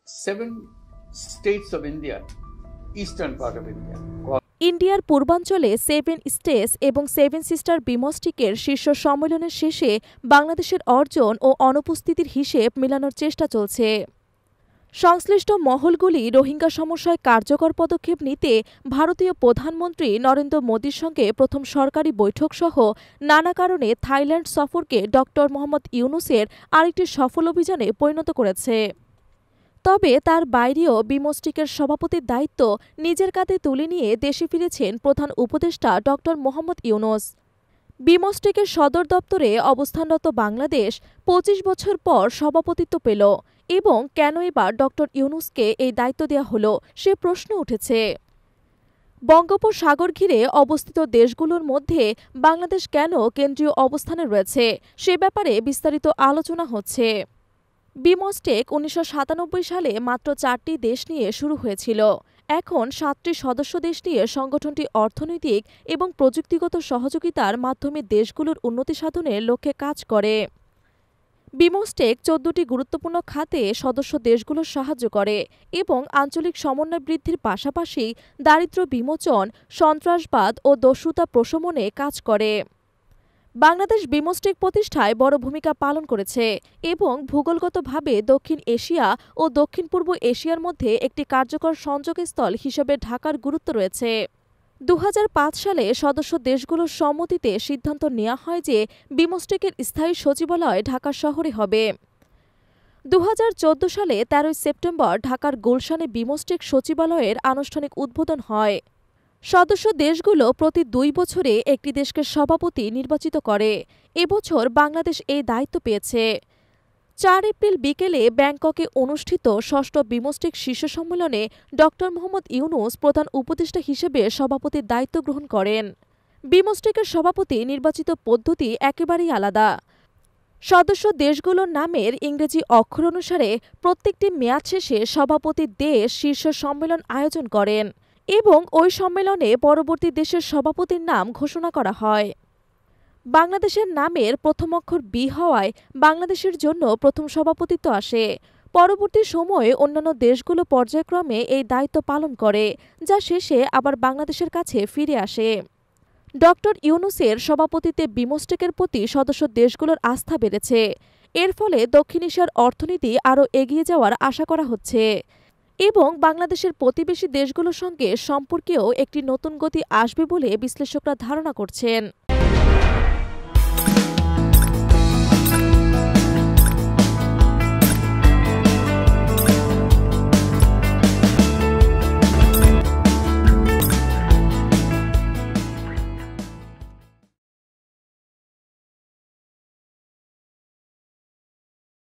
7 states of India, eastern part of India. ইন্ডিয়ার পূর্বাঞ্চলে 7 states এবং 7 সিস্টার বিমস্টেকের শীর্ষ সম্মেলনের শেষে বাংলাদেশের অর্জন ও অনুপস্থিতির হিসেব মেলানোর চেষ্টা চলছে। সংশ্লিষ্ট মহলগুলি রোহিঙ্গা সমস্যায় কার্যকর পদক্ষেপ নিতে ভারতীয় প্রধানমন্ত্রী নরেন্দ্র মোদীর সঙ্গে প্রথম সরকারি বৈঠকসহ নানা কারণে থাইল্যান্ড সফরকে ড. মোহাম্মদ ইউনূসের আরেকটি সফল অভিযানে পরিণত করেছে। তবে তার বাইরেও বিমস্টেকের সভাপতির দায়িত্ব নিজের কাঁধে তুলে নিয়ে দেশে ফিরেছেন প্রধান উপদেষ্টা ড. মোহাম্মদ ইউনূস। বিমস্টেকের সদর দপ্তরে অবস্থানরত বাংলাদেশ ২৫ বছর পর সভাপতিত্ব পেল এবং কেন এবার ড. ইউনূসকে এই দায়িত্ব দেওয়া হলো সে প্রশ্ন উঠেছে। বঙ্গোপসাগর ঘিরে অবস্থিত দেশগুলোর মধ্যে বাংলাদেশ কেন কেন্দ্রীয় অবস্থানে রয়েছে সে ব্যাপারে বিস্তারিত আলোচনা হচ্ছে। বিমস্টেক ১৯৯৭ সালে মাত্র ৪টি দেশ নিয়ে শুরু হয়েছিল। এখন ৭টি সদস্য দেশ নিয়ে সংগঠনটি অর্থনৈতিক এবং প্রযুক্তিগত সহযোগিতার মাধ্যমে দেশগুলোর উন্নতি সাধনের লক্ষ্যে কাজ করে। বিমস্টেক ১৪টি গুরুত্বপূর্ণ খাতে সদস্য দেশগুলোর সাহায্য করে এবং আঞ্চলিক সমন্বয় বৃদ্ধির পাশাপাশি দারিদ্র্য বিমোচন, সন্ত্রাসবাদ ও দস্যুতা প্রশমনে কাজ করে। বাংলাদেশ বিমস্টেক প্রতিষ্ঠায় বড় ভূমিকা পালন করেছে এবং ভূগোলগতভাবে দক্ষিণ এশিয়া ও দক্ষিণ পূর্ব এশিয়ার মধ্যে একটি কার্যকর সংযোগস্থল হিসেবে ঢাকার গুরুত্ব রয়েছে। ২০০৫ সালে সদস্য দেশগুলোর সম্মতিতে সিদ্ধান্ত নেওয়া হয় যে বিমস্টেকের স্থায়ী সচিবালয় ঢাকা শহরে হবে। ২০১৪ সালে ১৩ সেপ্টেম্বর ঢাকার গুলশানে বিমস্টেক সচিবালয়ের আনুষ্ঠানিক উদ্বোধন হয়। সদস্য দেশগুলো প্রতি ২ বছরে একটি দেশকে সভাপতি নির্বাচিত করে। এবছর বাংলাদেশ এই দায়িত্ব পেয়েছে। ৪ এপ্রিল বিকেলে ব্যাংককে অনুষ্ঠিত ষষ্ঠ বিমস্টেক শীর্ষ সম্মেলনে ড. মোহাম্মদ ইউনূস প্রধান উপদেষ্টা হিসেবে সভাপতির দায়িত্ব গ্রহণ করেন। বিমস্টেকের সভাপতি নির্বাচিত পদ্ধতি একেবারেই আলাদা। সদস্য দেশগুলোর নামের ইংরেজি অক্ষর অনুসারে প্রত্যেকটি মেয়াদ শেষে সভাপতি দেশ শীর্ষ সম্মেলন আয়োজন করেন এবং ওই সম্মেলনে পরবর্তী দেশের সভাপতির নাম ঘোষণা করা হয়। বাংলাদেশের নামের প্রথম অক্ষর বি হওয়ায় বাংলাদেশের জন্য প্রথম সভাপতিত্ব আসে। পরবর্তী সময়ে অন্যান্য দেশগুলো পর্যায়ক্রমে এই দায়িত্ব পালন করে, যা শেষে আবার বাংলাদেশের কাছে ফিরে আসে। ড. ইউনূসের সভাপতিত্বে বিমস্টেকের প্রতি সদস্য দেশগুলোর আস্থা বেড়েছে। এর ফলে দক্ষিণ এশিয়ার অর্থনীতি আরও এগিয়ে যাওয়ার আশা করা হচ্ছে এবং বাংলাদেশের প্রতিবেশী দেশগুলোর সঙ্গে সম্পর্কেও একটি নতুন গতি আসবে বলে বিশ্লেষকরা ধারণা করছেন।